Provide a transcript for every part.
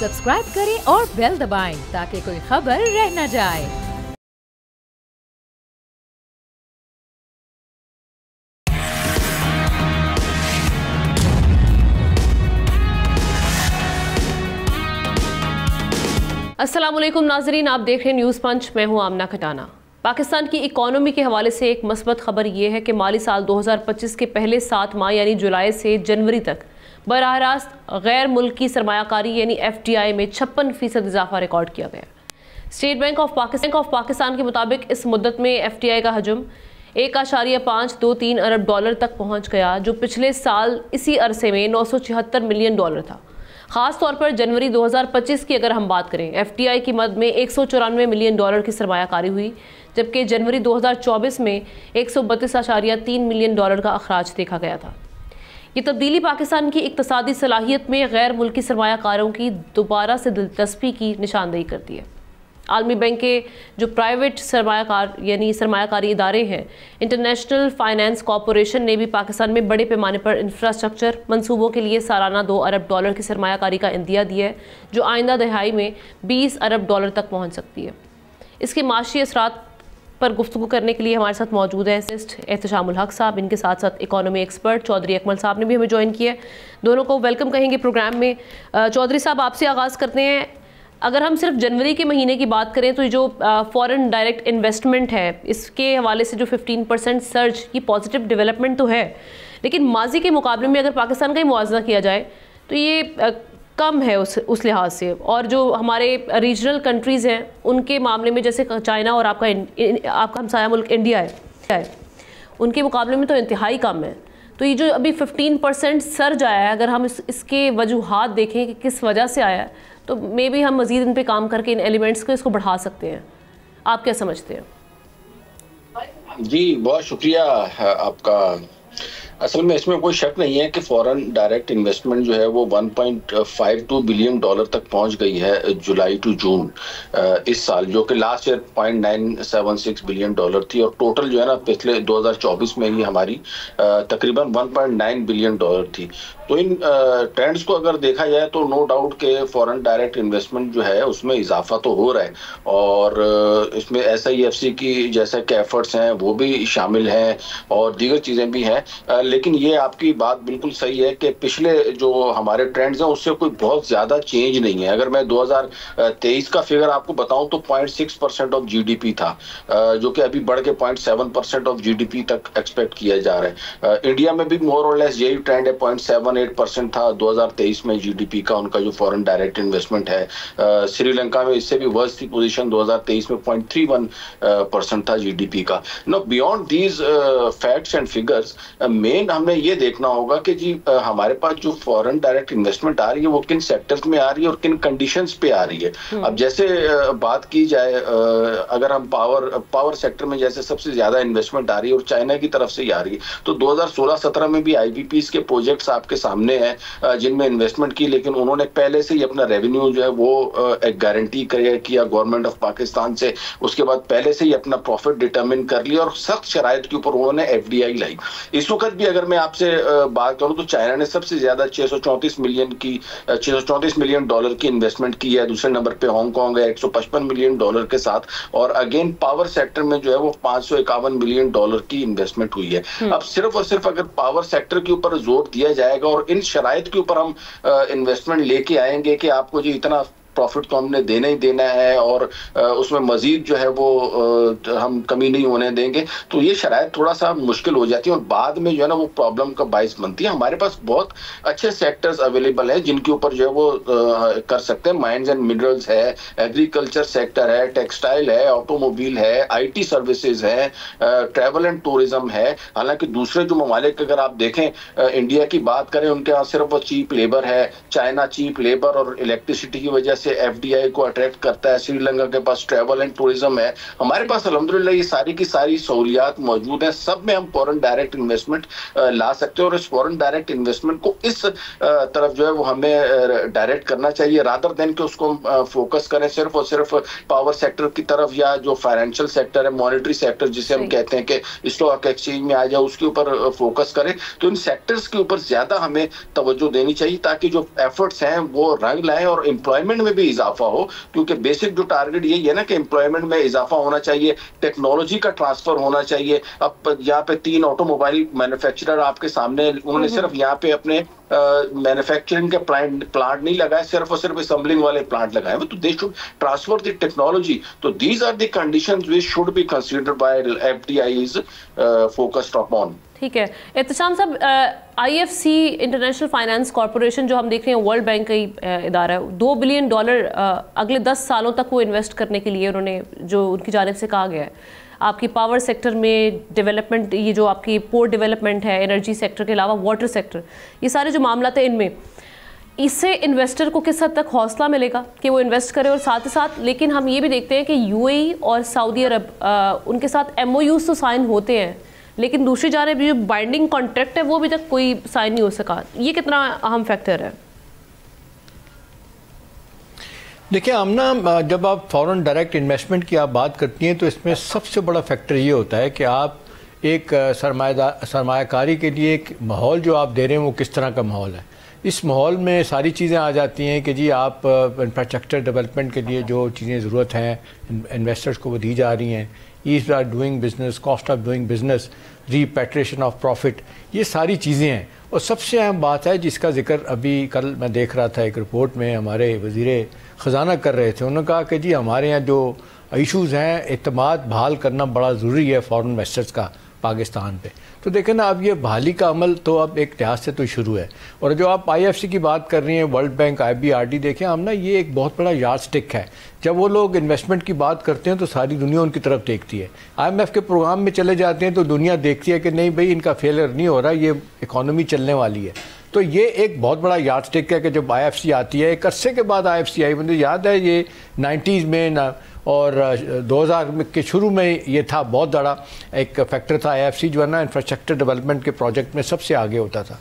Subscribe करें और bell दबाएं ताकि कोई खबर रह न जाए। अस्सलाम वालेकुम नाजरीन, आप देख रहे हैं न्यूज़ पंच। मैं हूं आमना खटाना। पाकिस्तान की इकॉनमी के हवाले से एक मस्बत खबर यह है कि माली साल 2025 के पहले 7 माह यानी जुलाई से जनवरी तक बराह रास्त गैर मुल्की सरमायाकारी यानी FDI में 56% इजाफा रिकॉर्ड किया गया। स्टेट बैंक ऑफ पाकिस्तान के मुताबिक इस मुद्दत में FDI का हजम 1.523 अरब डॉलर तक पहुँच गया, जो पिछले साल इसी अरसे में 976 मिलियन डॉलर था। ख़ास तौर पर जनवरी 2025 की अगर हम बात करें, FDI की मद में 194 मिलियन डॉलर की सरमायाकारी हुई, जबकि जनवरी 2024 में 132.3 मिलियन डॉलर का अखराज देखा गया था। ये तब्दीली पाकिस्तान की इक्तसादी सलाहियत में गैर मुल्की सरमायाकारों की दोबारा से दिलचस्पी की निशानदेही करती है। आलमी बैंक के जो प्राइवेट सरमायाकार यानी सरमायाकारी इदारे हैं, इंटरनेशनल फाइनेंस कॉरपोरेशन ने भी पाकिस्तान में बड़े पैमाने पर इंफ्रास्ट्रक्चर मंसूबों के लिए सालाना 2 अरब डॉलर की सरमायाकारी का इंदिया दिया है, जो आइंदा दहाई में 20 अरब डॉलर तक पहुँच सकती है। इसके माशी असरात पर गुफ्तगू करने के लिए हमारे साथ मौजूद है एहतशामुल हक साहब, इनके साथ साथ इकोनॉमी एक्सपर्ट चौधरी अकमल साहब ने भी हमें ज्वाइन किया है। दोनों को वेलकम कहेंगे प्रोग्राम में। चौधरी साहब, आपसे आगाज़ करते हैं। अगर हम सिर्फ जनवरी के महीने की बात करें तो जो फॉरेन डायरेक्ट इन्वेस्टमेंट है, इसके हवाले से जो 15% सर्ज की पॉजिटिव डेवलपमेंट तो है, लेकिन माजी के मुकाबले में अगर पाकिस्तान का ही मुआवजा किया जाए तो ये कम है उस लिहाज से। और जो हमारे रीजनल कंट्रीज़ हैं उनके मामले में, जैसे चाइना और आपका हमसाया मुल्क इंडिया है, उनके मुकाबले में तो इंतहाई कम है। तो ये जो अभी 15% सर्ज आया है, अगर हम इसके वजूहात देखें कि किस वजह से आया है, तो मे बी हम मज़ीद इन पे काम करके इन एलिमेंट्स को इसको बढ़ा सकते हैं। आप क्या समझते हैं? जी, बहुत शुक्रिया आपका। असल में इसमें कोई शक नहीं है कि फॉरेन डायरेक्ट इन्वेस्टमेंट जो है वो 1.52 बिलियन डॉलर तक पहुंच गई है जुलाई टू जून इस साल, जो कि लास्ट ईयर 0.976 बिलियन डॉलर थी, और टोटल जो है ना पिछले 2024 में ही हमारी तकरीबन 1.9 बिलियन डॉलर थी। तो इन ट्रेंड्स को अगर देखा जाए तो नो डाउट के फॉरेन डायरेक्ट इन्वेस्टमेंट जो है उसमें इजाफा तो हो रहा है, और इसमें SIFC की जैसे के एफर्ट्स हैं वो भी शामिल हैं और दीगर चीज़ें भी हैं। लेकिन ये आपकी बात बिल्कुल सही है कि पिछले जो हमारे ट्रेंड्स हैं उससे कोई बहुत ज़्यादा चेंज नहीं है। अगर मैं 2023 का फिगर आपको बताऊं तो 0.6% ऑफ GDP था, जो कि अभी बढ़ के 0.7% ऑफ GDP तक एक्सपेक्ट किया जा रहा है। इंडिया में भी मोर और लेस यही ट्रेंड है, 0.78% था 2023 में GDP का उनका जो फॉरेन डायरेक्ट इन्वेस्टमेंट है। श्रीलंका में इससे भी वर्स्ट थी पोजीशन, 2023 में 0.31% था GDP का। No beyond these facts and figures मेन हमें ये देखना होगा कि जी हमारे पास जो फॉरेन डायरेक्ट इन्वेस्टमेंट आ रही है वो किन सेक्टर्स में आ रही है और किन कंडीशंस पे आ रही है। अब जैसे बात की जाए, अगर हम पावर सेक्टर में जैसे सबसे ज्यादा इन्वेस्टमेंट आ रही है और चाइना की तरफ से ही आ रही है, तो 2016-17 में भी IPPs के प्रोजेक्ट्स आपके सामने हैं जिनमें इन्वेस्टमेंट की, लेकिन उन्होंने पहले से ही अपना रेवेन्यू जो है वो एक गारंटी किया गवर्नमेंट ऑफ पाकिस्तान से। उसके बाद पहले से ही अपना प्रॉफिट डिटरमिन कर लिया और सख्त शराइत के ऊपर उन्होंने FDI लाई। इस वक्त भी अगर मैं आपसे बात करूं तो चाइना ने सबसे ज्यादा 634 मिलियन डॉलर की इन्वेस्टमेंट की है। दूसरे नंबर पे हांगकांग है 155 मिलियन डॉलर के साथ, और अगेन पावर सेक्टर में जो है वो 551 मिलियन डॉलर की इन्वेस्टमेंट हुई है। अब सिर्फ और सिर्फ अगर पावर सेक्टर के ऊपर जोर दिया जाएगा और इन शराइत के ऊपर हम इन्वेस्टमेंट लेके आएंगे कि आपको जो इतना प्रॉफिट तो हमने देना ही देना है और उसमें मजीद जो है वो हम कमी नहीं होने देंगे, तो ये शरायत थोड़ा सा मुश्किल हो जाती है और बाद में जो है ना वो प्रॉब्लम का बाइस बनती है। हमारे पास बहुत अच्छे सेक्टर्स अवेलेबल हैं जिनके ऊपर जो है वो कर सकते हैं। माइंस एंड मिनरल्स है, एग्रीकल्चर सेक्टर है, टेक्सटाइल है, ऑटोमोबाइल है, IT सर्विसेज है, ट्रैवल एंड टूरिज्म है। हालांकि दूसरे जो ममालिक अगर आप देखें, इंडिया की बात करें, उनके यहाँ सिर्फ वो चीप लेबर है। चाइना चीप लेबर और इलेक्ट्रिसिटी की वजह से FDI को अट्रैक्ट करता है, श्रीलंका के पास ट्रैवल एंड टूरिज्म है, हमारे पास अल्हम्दुलिल्लाह ये सारी की सारी सहूलियात मौजूद है, सब में हम फॉरेन डायरेक्ट इन्वेस्टमेंट ला सकते हैं। और इस फॉरेन डायरेक्ट इन्वेस्टमेंट को इस तरफ जो है वो हमें डायरेक्ट करना चाहिए, रादर देन कि उसको फोकस करें सिर्फ और सिर्फ पावर सेक्टर की तरफ या जो फाइनेंशियल सेक्टर है, मॉनेटरी सेक्टर जिसे हम कहते हैं कि स्टॉक एक्सचेंज में आ जाए, उसके ऊपर फोकस करें। तो इन सेक्टर्स के ऊपर ज्यादा हमें तवज्जो देनी चाहिए ताकि जो एफर्ट्स हैं वो रंग लाएं और एम्प्लॉयमेंट में भी इजाफा हो, क्योंकि बेसिक जो टारगेट यही है ना कि एम्प्लॉयमेंट में इजाफा होना चाहिए, टेक्नोलॉजी का ट्रांसफर होना चाहिए। अब यहाँ पे 3 ऑटोमोबाइल मैन्युफैक्चरर आपके सामने, उन्होंने सिर्फ यहाँ पे अपने मैन्युफैक्चरिंग के प्लांट नहीं लगाए, सिर्फ और सिर्फ असेंबलिंग वाले प्लांट लगाए हुए, तो they should transfer the technology. तो these are the conditions which should be considered by FDIs focused upon. ठीक है एहतशाम साहब, IFC इंटरनेशनल फाइनेंस कॉरपोरेशन जो हम देख रहे हैं वर्ल्ड बैंक का ही इदारा है, $2 बिलियन अगले 10 सालों तक वो इन्वेस्ट करने के लिए उन्होंने जो उनकी जानिब से कहा गया है। आपकी पावर सेक्टर में डेवलपमेंट, ये जो आपकी पोर्ट डेवलपमेंट है, एनर्जी सेक्टर के अलावा वाटर सेक्टर, ये सारे जो मामला थे इनमें, इससे इन्वेस्टर को किस हद तक हौसला मिलेगा कि वो इन्वेस्ट करे। और साथ ही साथ लेकिन हम ये भी देखते हैं कि UAE और सऊदी अरब उनके साथ MOUs तो साइन होते हैं, लेकिन दूसरी जानिब जो बाइंडिंग कॉन्ट्रैक्ट है वो अभी तक कोई साइन नहीं हो सका। ये कितना अहम फैक्टर है? देखिए आमना, जब आप फॉरेन डायरेक्ट इन्वेस्टमेंट की आप बात करती हैं तो इसमें सबसे बड़ा फैक्टर ये होता है कि आप एक सरमायाकारी के लिए एक माहौल जो आप दे रहे हैं वो किस तरह का माहौल है। इस माहौल में सारी चीज़ें आ जाती हैं कि जी आप इंफ्रास्ट्रक्चर डेवलपमेंट के लिए जो चीज़ें ज़रूरत हैं इन्वेस्टर्स को वो दी जा रही हैं, ease of doing business, cost of doing business, repatriation of profit, ये सारी चीज़ें हैं। और सबसे अहम बात है जिसका जिक्र अभी कल मैं देख रहा था एक रिपोर्ट में हमारे वज़ीर ख़जाना कर रहे थे, उन्होंने कहा कि जी हमारे यहाँ जो इशूज़ हैं, एतमाद बहाल करना बड़ा ज़रूरी है फॉरेन इन्वेस्टर्स का पाकिस्तान पे। तो देखें ना, अब ये बहाली का अमल तो अब एक लिहाज से तो शुरू है। और जो आप IFC की बात कर रही हैं, वर्ल्ड बैंक, IBRD, देखें हम ना, ये एक बहुत बड़ा यार्डस्टिक है। जब वो लोग इन्वेस्टमेंट की बात करते हैं तो सारी दुनिया उनकी तरफ देखती है। IMF के प्रोग्राम में चले जाते हैं तो दुनिया देखती है कि नहीं भाई इनका फेलियर नहीं हो रहा, ये इकॉनमी चलने वाली है। तो ये एक बहुत बड़ा यार्डस्टिक है कि जब IFC आती है, एक अरसे के बाद IFC आई, मुझे याद है ये 90s में ना और 2000 के शुरू में ये था, बहुत बड़ा एक फैक्टर था। IFC जो है ना इंफ्रास्ट्रक्चर डेवलपमेंट के प्रोजेक्ट में सबसे आगे होता था।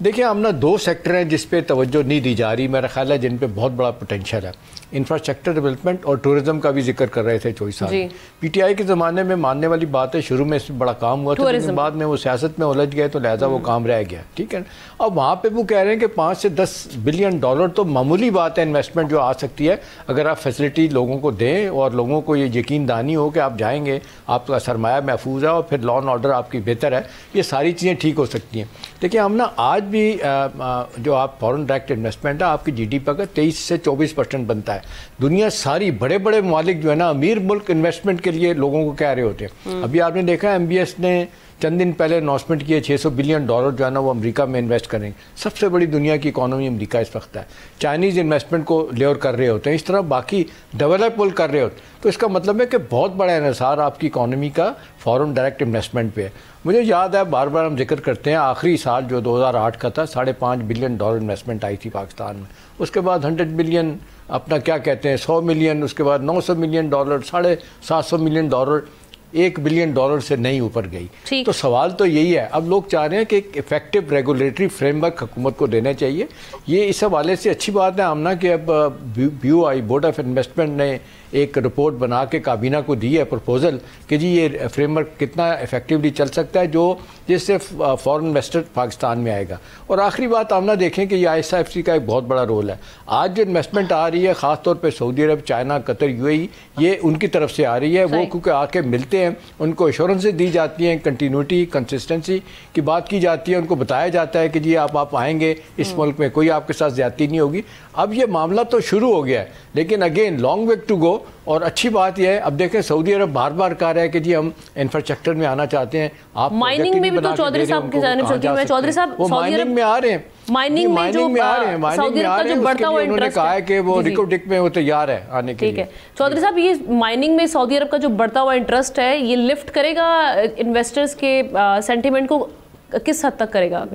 देखिए हम ना 2 सेक्टर हैं जिस पे तवज्जो नहीं दी जा रही, मेरा ख्याल है जिन पे बहुत बड़ा पोटेंशियल है। इंफ्रास्ट्रक्चर डेवलपमेंट और टूरिज्म का भी जिक्र कर रहे थे चॉइस साहब। PTI के ज़माने में मानने वाली बात है, शुरू में इसमें बड़ा काम हुआ था, लेकिन बाद में वो सियासत में उलझ गए तो लिहाजा वो काम रह गया। ठीक है, अब वहाँ पे वो कह रहे हैं कि 5 से 10 बिलियन डॉलर तो मामूली बात है इन्वेस्टमेंट जो आ सकती है अगर आप फैसिलिटी लोगों को दें और लोगों को ये यकीन दानी हो कि आप जाएंगे, आपका सरमाया महफूज है और फिर लॉ एंड ऑर्डर आपकी बेहतर है, ये सारी चीज़ें ठीक हो सकती हैं। देखिए हम ना आज भी जो आप फॉरेन डायरेक्ट इन्वेस्टमेंट है आपकी GDP का 23 से 24% बनता है। दुनिया सारी बड़े बड़े मालिक जो है ना, अमीर मुल्क इन्वेस्टमेंट के लिए लोगों को कह रहे होते हैं। अभी आपने देखा MBS ने चंद दिन पहले अनाउंसमेंट किए $600 बिलियन जो है ना वो अमेरिका में इन्वेस्ट करेंगे। सबसे बड़ी दुनिया की इकॉनमी अमेरिका इस वक्त है। चाइनीज़ इन्वेस्टमेंट को लेवर कर रहे होते हैं, इस तरह बाकी डेवलप मुल्क कर रहे होते हैं। तो इसका मतलब है कि बहुत बड़ा इन्हिसार आपकी इकॉनमी का फॉरेन डायरेक्ट इन्वेस्टमेंट पे है। मुझे याद है, बार बार हम जिक्र करते हैं, आखिरी साल जो 2008 का था, $5.5 बिलियन इन्वेस्टमेंट आई थी पाकिस्तान में। उसके बाद 100 बिलियन अपना क्या कहते हैं 100 मिलियन, उसके बाद $900 मिलियन, $750 मिलियन, $1 बिलियन से नहीं ऊपर गई। तो सवाल तो यही है, अब लोग चाह रहे हैं कि एक इफेक्टिव रेगुलेटरी फ्रेमवर्क हुकूमत को देने चाहिए। ये इस हवाले से अच्छी बात है आमना कि अब BOI बोर्ड ऑफ इन्वेस्टमेंट ने एक रिपोर्ट बना के काबीना को दी है प्रपोजल कि जी ये फ्रेमवर्क कितना इफेक्टिवली चल सकता है जो जिससे फॉरेन इन्वेस्टर पाकिस्तान में आएगा। और आखिरी बात आमना देखें कि ये IFC का एक बहुत बड़ा रोल है। आज जो इन्वेस्टमेंट आ रही है ख़ासतौर पर सऊदी अरब, चाइना, कतर, UAE, ये उनकी तरफ से आ रही है। वो क्योंकि आके मिलते हैं, उनको एश्योरेंसेस दी जाती हैं, कंटिन्यूटी कंसिस्टेंसी की बात की जाती है, उनको बताया जाता है कि जी आप आएंगे इस मुल्क में कोई आपके साथ ज्यादती नहीं होगी। अब ये मामला तो शुरू हो गया है, लेकिन again long way to go. और अच्छी बात यह है, अब देखें सऊदी अरब बार बार कह रहा है कि जी हम इंफ्रास्ट्रक्चर में आना चाहते हैं। आप माइनिंग में भी तो चौधरी साहब की जानिब से चौधरी साहब माइनिंग में आ रहे हैं, माइनिंग में जो सऊदी अरब का जो बढ़ता हुआ इंटरेस्ट कहा है कि वो रिकोटिक में वो तैयार है आने के लिए। ठीक है चौधरी साहब, ये माइनिंग में सऊदी अरब का जो बढ़ता हुआ इंटरेस्ट है ये लिफ्ट करेगा इन्वेस्टर्स के सेंटिमेंट को, किस हद तक करेगा?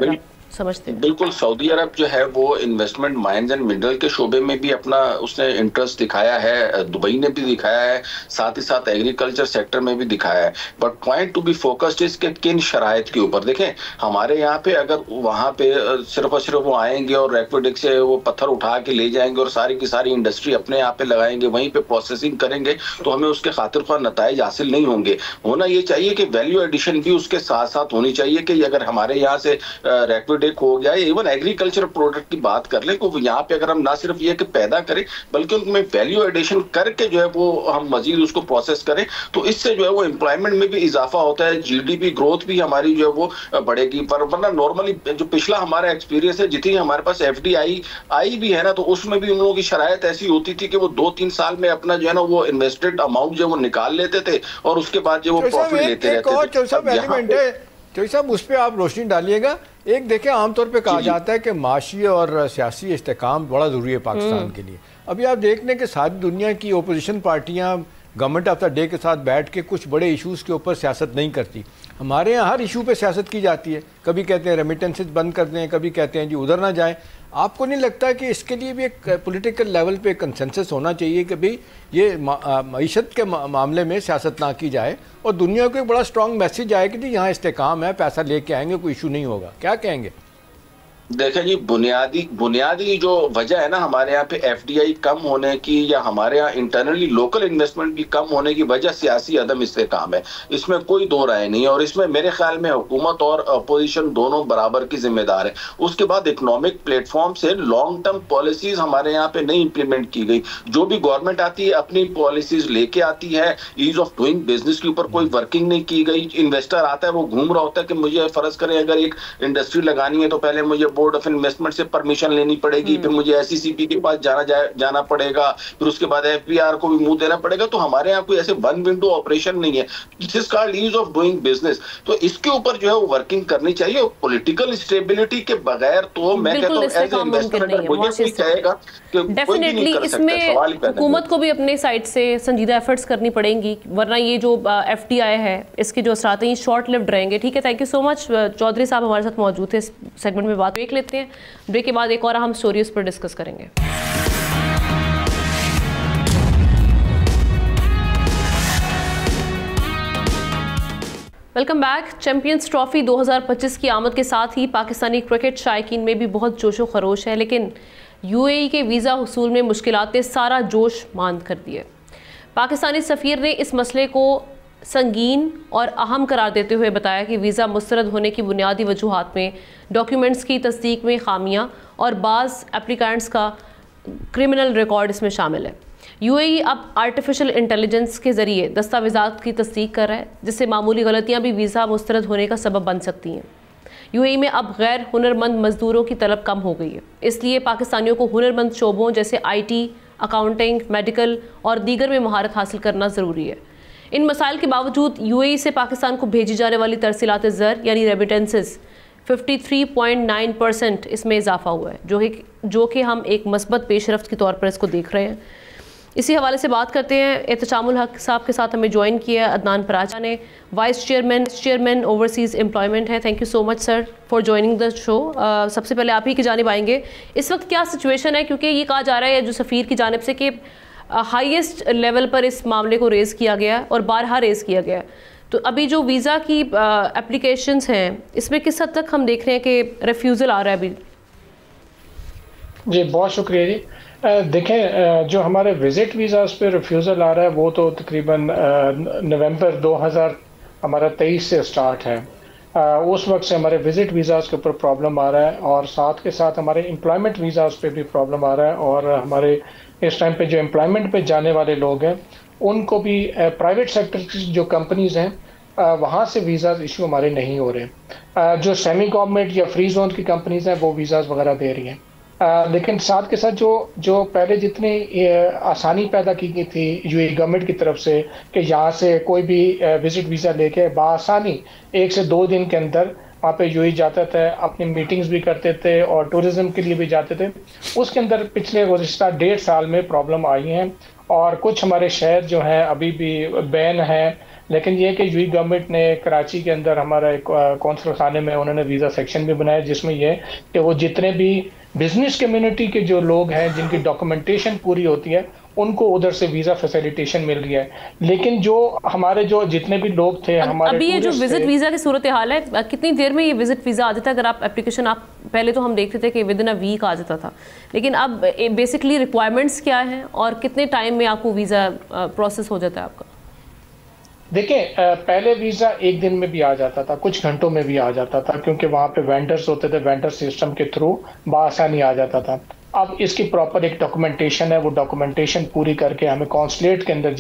समझते हैं? बिल्कुल, सऊदी अरब जो है वो इन्वेस्टमेंट माइंस एंड मिनरल के शोबे में भी अपना उसने इंटरेस्ट दिखाया है, दुबई ने भी दिखाया है, साथ ही साथ एग्रीकल्चर सेक्टर में भी दिखाया है। But point to be focused इस के किन शराइत के ऊपर। देखें, हमारे यहाँ पे अगर वहाँ पे सिर्फ और सिर्फ वो आएंगे और रैपिड से वो पत्थर उठा के ले जाएंगे और सारी की सारी इंडस्ट्री अपने यहाँ पे लगाएंगे, वहीं पे प्रोसेसिंग करेंगे, तो हमें उसके खातिर ख्वाह नताइज हासिल नहीं होंगे। होना ये चाहिए कि वैल्यू एडिशन भी उसके साथ साथ होनी चाहिए कि अगर हमारे यहाँ से रैपिड हो गया, इवन एग्रीकल्चर प्रोडक्ट की बात कर ले, तो यहाँ पे अगर हम ना सिर्फ ये कि पैदा करें बल्कि उनमें वैल्यू एडिशन करके जो है वो हम मजीद उसको प्रोसेस करें, तो इससे जो है वो एम्प्लॉयमेंट में भी इजाफा होता है, जीडीपी ग्रोथ भी हमारी जो है वो बढ़ेगी। पर वरना नॉर्मली जो पिछला हमारा एक्सपीरियंस है, जितनी हमारे पास एफडीआई आई भी है ना, तो उसमें भी उन लोगों की शरायत ऐसी होती थी कि वो 2-3 साल में अपना जो है ना वो इन्वेस्टेड अमाउंट जो वो निकाल लेते थे और उसके बाद जो वो प्रॉफिट लेते रहते थे। तो साहब उस पर आप रोशनी डालिएगा। एक देखें, आमतौर पे कहा जाता है कि माशी और सियासी इस्तेकाम बड़ा ज़रूरी है पाकिस्तान के लिए। अभी आप देख लें कि सारी दुनिया की ओपोजिशन पार्टियां गवर्नमेंट ऑफ द डे के साथ बैठ के कुछ बड़े इश्यूज़ के ऊपर सियासत नहीं करती। हमारे यहाँ हर इशू पे सियासत की जाती है। कभी कहते हैं रेमिटेंसेस बंद कर दें, कभी कहते हैं जी उधर ना जाएं। आपको नहीं लगता कि इसके लिए भी एक पॉलिटिकल लेवल पे कंसेंसस होना चाहिए कि भाई ये मईशत के मामले में सियासत ना की जाए और दुनिया को एक बड़ा स्ट्रॉन्ग मैसेज आए कि जी यहाँ इस्तेकाम है, पैसा लेके आएंगे, कोई इशू नहीं होगा। क्या कहेंगे? देखें जी, बुनियादी जो वजह है ना हमारे यहाँ पे एफडीआई कम होने की या हमारे यहाँ इंटरनली लोकल इन्वेस्टमेंट भी कम होने की वजह सियासी अदम इस्तेकाम है। इसमें कोई दो राय नहीं है और इसमें मेरे ख्याल में हुकूमत और अपोजिशन दोनों बराबर की जिम्मेदार है। उसके बाद इकोनॉमिक प्लेटफॉर्म से लॉन्ग टर्म पॉलिसीज हमारे यहाँ पे नहीं इंप्लीमेंट की गई। जो भी गवर्नमेंट आती है अपनी पॉलिसीज लेके आती है, ईज ऑफ डूइंग बिजनेस के ऊपर कोई वर्किंग नहीं की गई। इन्वेस्टर आता है, वो घूम रहा होता है कि मुझे फर्ज करें अगर एक इंडस्ट्री लगानी है तो पहले मुझे बोर्ड ऑफ इन्वेस्टमेंट से परमिशन लेनी पड़ेगी, फिर मुझे एसईसीपी के पास जाना पड़ेगा, फिर उसके बाद एफपीआर को भी मुंह देना पड़ेगा। तो हमारे यहाँ कोई ऐसे वन विंडो ऑपरेशन नहीं है, this called ease of doing business. तो इसके ऊपर जो है वो वर्किंग करनी चाहिए। पॉलिटिकल स्टेबिलिटी के बगैर तो मैं कहता हूँ एज इन्वेस्टर अगर मुझे कोई कहेगा कि डेफिनेटली इसमें हुकूमत को भी अपने साइड से संजीदा एफर्ट्स करनी पड़ेंगी, वरना ये जो एफडीआई है इसके जो असरात हैं शॉर्ट लिव्ड रहेंगे। ठीक है, thank you so much. Chaudhary साहब हमारे साथ मौजूद थे इस सेगमेंट में, बात देख लेते हैं। ब्रेक के बाद एक और हम स्टोरी उस पर डिस्कस करेंगे। Welcome back. चैंपियंस ट्रॉफी 2025 की आमद के साथ ही पाकिस्तानी क्रिकेट शायकीन में भी बहुत जोशो खरोश है, लेकिन यूएई के वीज़ा हुसूल में मुश्किलात ने सारा जोश मांद कर दिए। पाकिस्तानी सफ़ीर ने इस मसले को संगीन और अहम करार देते हुए बताया कि वीज़ा मुस्तरद होने की बुनियादी वजूहात में डॉक्यूमेंट्स की तस्दीक में खामियां और बाज़ एप्लीकेंट्स का क्रिमिनल रिकॉर्ड इसमें शामिल है। यूएई अब आर्टिफिशियल इंटेलिजेंस के ज़रिए दस्तावेज़ात की तस्दीक कर रहा है, जिससे मामूली गलतियां भी वीज़ा मुस्तरद होने का सबब बन सकती हैं। यूएई में अब गैर हुनरमंद मजदूरों की तलब कम हो गई है, इसलिए पाकिस्तानियों को हुनरमंद शोबों जैसे IT, अकाउंटिंग, मेडिकल और दीगर में महारत हासिल करना ज़रूरी है। इन मसाइल के बावजूद यूएई से पाकिस्तान को भेजी जाने वाली तरसीलात ज़र यानी रेमिटेंसेस 53.9% इसमें इजाफा हुआ है, जो कि हम एक मस्बत पेशरफ्त के तौर पर इसको देख रहे हैं। इसी हवाले से बात करते हैं। एहतशामुल हक साहब के साथ हमें ज्वाइन किया अदनान पराचा ने, वाइस चेयरमैन ओवरसीज़ एम्प्लॉयमेंट है। Thank you so much sir for joining the show. सबसे पहले आप ही की जानिब आएंगे, इस वक्त क्या सिचुएशन है, क्योंकि ये कहा जा रहा है जो सफ़ीर की जानिब से कि हाईएस्ट लेवल पर इस मामले को रेज़ किया गया और बारहा रेज़ किया गया। तो अभी जो वीज़ा की एप्लीकेशंस हैं इसमें किस हद तक हम देख रहे हैं कि रिफ्यूज़ल आ रहा है अभी? जी बहुत शुक्रिया जी। देखें, जो हमारे विज़िट वीज़ास पे रिफ्यूज़ल आ रहा है वो तो तकरीबन नवंबर 2023 से स्टार्ट है। उस वक्त से हमारे विज़िट वीज़ास के ऊपर प्रॉब्लम आ रहा है और साथ के साथ हमारे एम्प्लॉयमेंट वीज़ास पे भी प्रॉब्लम आ रहा है। और हमारे इस टाइम पे जो एम्प्लॉयमेंट पे जाने वाले लोग हैं उनको भी प्राइवेट सेक्टर की जो कंपनीज़ हैं वहाँ से वीज़ाज इशू हमारे नहीं हो रहे। जो सेमी गवर्नमेंट या फ्री जोन की कंपनीज़ हैं वो वीज़ाज वगैरह दे रही हैं। लेकिन साथ के साथ जो पहले जितनी आसानी पैदा की गई थी यूएई गवर्नमेंट की तरफ से कि यहाँ से कोई भी विजिट वीज़ा लेके बासानी 1 से 2 दिन के अंदर वहाँ पे यूएई जाते थे, अपनी मीटिंग्स भी करते थे और टूरिज़्म के लिए भी जाते थे, उसके अंदर पिछले गुज़िश्ता 1.5 साल में प्रॉब्लम आई हैं। और कुछ हमारे शहर जो हैं अभी भी बैन है, लेकिन ये कि यूएई गवर्नमेंट ने कराची के अंदर हमारा एक कौंसल खाने में उन्होंने वीज़ा सेक्शन भी बनाया, जिसमें ये कि वो जितने भी बिजनेस कम्युनिटी के जो लोग हैं जिनकी डॉक्यूमेंटेशन पूरी होती है उनको उधर से वीज़ा फैसिलिटेशन मिल रही है। लेकिन जो हमारे जो जितने भी लोग थे हमारे अभी ये जो विजिट वीज़ा की सूरत हाल है, कितनी देर में ये विजिट वीज़ा आ जाता है? अगर आप एप्लीकेशन आप पहले तो हम देखते थे कि विद इन अ वीक आ जाता था, लेकिन अब बेसिकली रिक्वायरमेंट्स क्या हैं और कितने टाइम में आपको वीज़ा प्रोसेस हो जाता है आपका? देखिए पहले वीज़ा एक दिन में भी आ जाता था, कुछ घंटों में भी आ जाता था, क्योंकि वहाँ पे वेंडर्स होते थे, वेंडर सिस्टम के थ्रू बआसानी आ जाता था। अब इसकी प्रॉपर एक डॉक्यूमेंटेशन है, वो डॉक्यूमेंटेशन पूरी करके हमें कॉन्सुलेट के अंदर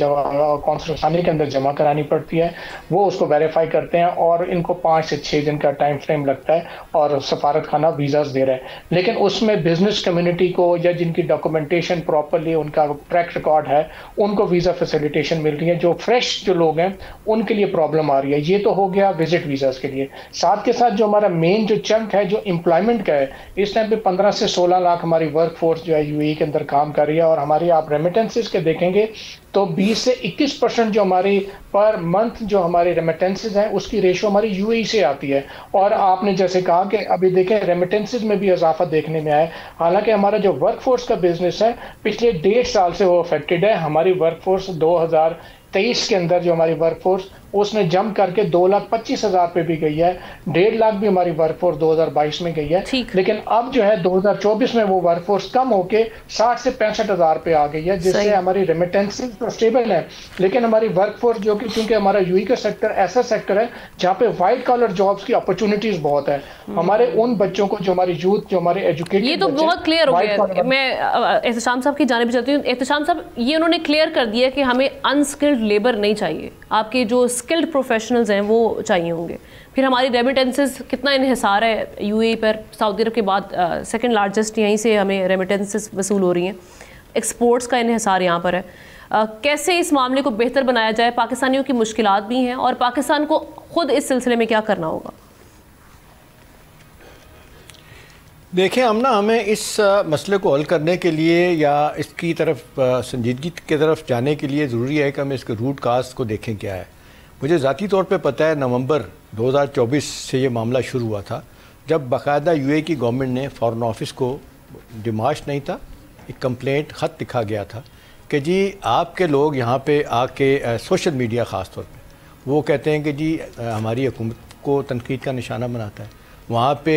कौंसल खाने के अंदर जमा करानी पड़ती है, वो उसको वेरीफाई करते हैं और इनको 5 से 6 दिन का टाइम फ्रेम लगता है और सफारत खाना वीज़ास दे रहा है। लेकिन उसमें बिजनेस कम्युनिटी को या जिनकी डॉक्यूमेंटेशन प्रॉपरली उनका ट्रैक रिकॉर्ड है उनको वीज़ा फैसिलिटेशन मिल रही है। जो फ्रेश जो लोग हैं उनके लिए प्रॉब्लम आ रही है। ये तो हो गया विजिट वीज़ास के लिए। साथ के साथ जो हमारा मेन जो चंक है जो एम्प्लॉयमेंट का है, इस टाइम पे 15 से 16 लाख हमारी वर्क फोर्स जो है यूएई के अंदर काम कर रही है। और हमारी आप रेमिटेंसेस के देखेंगे तो 20 से 21% जो हमारी पर मंथ जो हमारी रेमिटेंसेस हैं उसकी रेशो हमारी यूएई से आती है। और आपने जैसे कहा कि अभी देखें रेमिटेंसेस में भी इजाफा देखने में आया, हालांकि हमारा जो वर्कफोर्स का बिजनेस है पिछले 1.5 साल से वो अफेक्टेड है। हमारी वर्कफोर्स 2023 के अंदर जो हमारी वर्कफोर्स उसने जंप करके 2,25,000 पे भी गई है, 1.5 लाख भी हमारी वर्कफोर्स 2022 में गई है। लेकिन अब जो है 2024 में वो वर्कफोर्स कम होके 60 से 65,000 पे आ गई है, जिससे हमारी रेमिटेंसेस तो स्टेबल है, लेकिन हमारी वर्कफोर्स जो कि क्योंकि हमारा यूएई का सेक्टर ऐसा सेक्टर है जहाँ पे व्हाइट कॉलर जॉब्स की अपॉर्चुनिटीज बहुत है। हमारे उन बच्चों को जो हमारी यूथ जो हमारे एजुकेटेड, ये तो बहुत क्लियर हो गया। मैं एहतशाम साहब की जानिब चलती हूँ। एहतशाम साहब, ये उन्होंने क्लियर कर दिया कि हमें अनस्किल्ड लेबर नहीं चाहिए, आपके जो स्किल्ड प्रोफेशनल्स हैं वो चाहिए होंगे। फिर हमारी रेमिटेंसेस कितना इन्हिसार है यूएई पर, सऊदी अरब के बाद सेकंड लार्जेस्ट यहीं से हमें रेमिटेंसेस वसूल हो रही हैं। एक्सपोर्ट्स का इन्हिसार यहाँ पर है। कैसे इस मामले को बेहतर बनाया जाए? पाकिस्तानियों की मुश्किलात भी हैं और पाकिस्तान को खुद इस सिलसिले में क्या करना होगा? देखें हमें इस मसले को हल करने के लिए या इसकी तरफ संजीदगी की तरफ जाने के लिए ज़रूरी है कि हम इसके रूट काज को देखें क्या है। मुझे ज़ाती तौर पे पता है नवंबर 2024 से ये मामला शुरू हुआ था, जब बाकायदा यूएई की गवर्नमेंट ने फॉरेन ऑफिस को, डिमाश नहीं था, एक कंप्लेंट ख़त लिखा गया था कि जी आपके लोग यहाँ पे आके सोशल मीडिया ख़ास तौर पे वो कहते हैं कि जी हमारी हुकूमत को तनकीद का निशाना बनाता है। वहाँ पे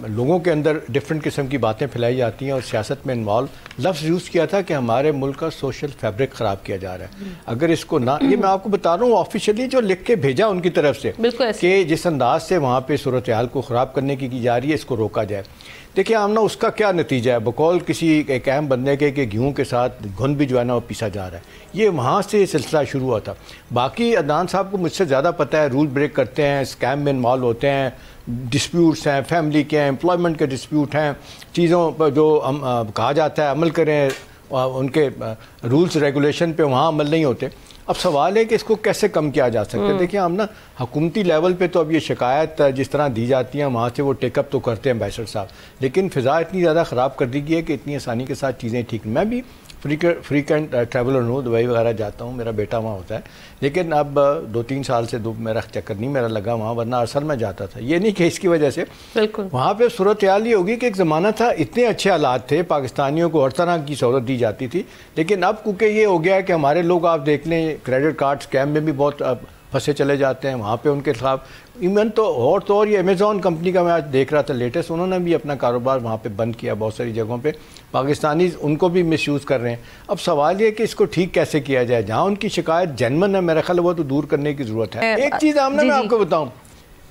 लोगों के अंदर डिफरेंट किस्म की बातें फैलाई जाती हैं और सियासत में इन्वॉल्व लफ्ज़ यूज़ किया था कि हमारे मुल्क का सोशल फैब्रिक ख़राब किया जा रहा है। अगर इसको ना, ये मैं आपको बता रहा हूँ ऑफिशियली जो लिख के भेजा उनकी तरफ से कि जिस अंदाज से वहाँ पे सूरत हाल को ख़राब करने की जा रही है, इसको रोका जाए। देखिए आमना उसका क्या नतीजा है, बकौल किसी एक अहम बंदे के कि गेहूँ के साथ घुन भी जो है ना वो पीसा जा रहा है। ये वहाँ से सिलसिला शुरू हुआ था। बाकी अदनान साहब को मुझसे ज़्यादा पता है, रूल ब्रेक करते हैं, स्कैम में इन्वॉल्व होते हैं, डिस्प्यूट्स हैं, फैमिली के हैं, एम्प्लॉयमेंट के डिस्प्यूट हैं, चीज़ों पर जो कहा जाता है अमल करें, उनके रूल्स रेगुलेशन पे वहाँ अमल नहीं होते। अब सवाल है कि इसको कैसे कम किया जा सकता है। देखिए हम ना हुकूमती लेवल पे तो अब ये शिकायत जिस तरह दी जाती है वहाँ से वो टेकअप तो करते हैं एम्बेसडर साहब, लेकिन फ़िज़ा इतनी ज़्यादा ख़राब कर दी गई है कि इतनी आसानी के साथ चीज़ें ठीक। मैं भी फ्रीक्वेंट ट्रैवलर हूँ, दुबई वगैरह जाता हूँ, मेरा बेटा वहाँ होता है, लेकिन अब 2-3 साल से मेरा चक्कर नहीं मेरा लगा वहाँ, वरना असल में जाता था। ये नहीं कि इसकी वजह से वहाँ पे सूरत हाल ये होगी कि एक ज़माना था इतने अच्छे हालात थे, पाकिस्तानियों को हर तरह की सहूलत दी जाती थी, लेकिन अब क्योंकि ये हो गया कि हमारे लोग आप देख लें क्रेडिट कार्ड स्कैम में भी बहुत फंसे चले जाते हैं, वहाँ पे उनके खिलाफ इवन तो ये अमेज़ॉन कंपनी का मैं आज देख रहा था लेटेस्ट, उन्होंने भी अपना कारोबार वहाँ पे बंद किया बहुत सारी जगहों पे, पाकिस्तानी उनको भी मिसयूज़ कर रहे हैं। अब सवाल ये कि इसको ठीक कैसे किया जाए, जहाँ उनकी शिकायत जेन्युइन है मेरा ख्याल वो तो दूर करने की ज़रूरत है। एक चीज़ आमना मैं आपको बताऊँ,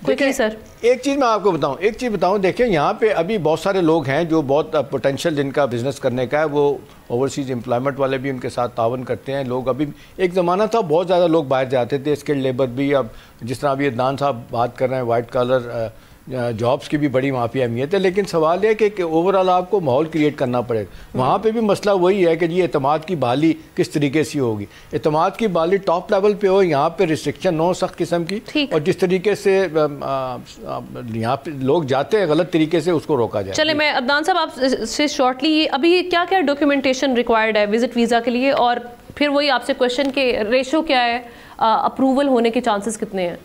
सर एक चीज़ मैं आपको बताऊँ, देखिए यहाँ पे अभी बहुत सारे लोग हैं जो बहुत पोटेंशियल जिनका बिजनेस करने का है, वो ओवरसीज़ एम्प्लॉयमेंट वाले भी उनके साथ तावन करते हैं। लोग अभी एक ज़माना था बहुत ज़्यादा लोग बाहर जाते थे, स्किल्ड लेबर भी, अब जिस तरह अभी अदनान साहब बात कर रहे हैं वाइट कॉलर जॉब्स की भी बड़ी वहाँ पे अहमियत है, लेकिन सवाल है कि ओवरऑल आपको माहौल क्रिएट करना पड़ेगा। वहाँ पे भी मसला वही है कि जी एतमाद की बहाली किस तरीके से होगी, एतमाद की बहाली टॉप लेवल पे हो, यहाँ पे रिस्ट्रिक्शन हो सख्त किस्म की, और जिस तरीके से यहाँ पे लोग जाते हैं गलत तरीके से उसको रोका जाए। चले मैं अदनान साहब आपसे शॉर्टली, अभी क्या क्या डॉक्यूमेंटेशन रिक्वायर्ड है विजिट वीज़ा के लिए, और फिर वही आपसे क्वेश्चन के रेशो क्या है, अप्रूवल होने के चांसेस कितने हैं?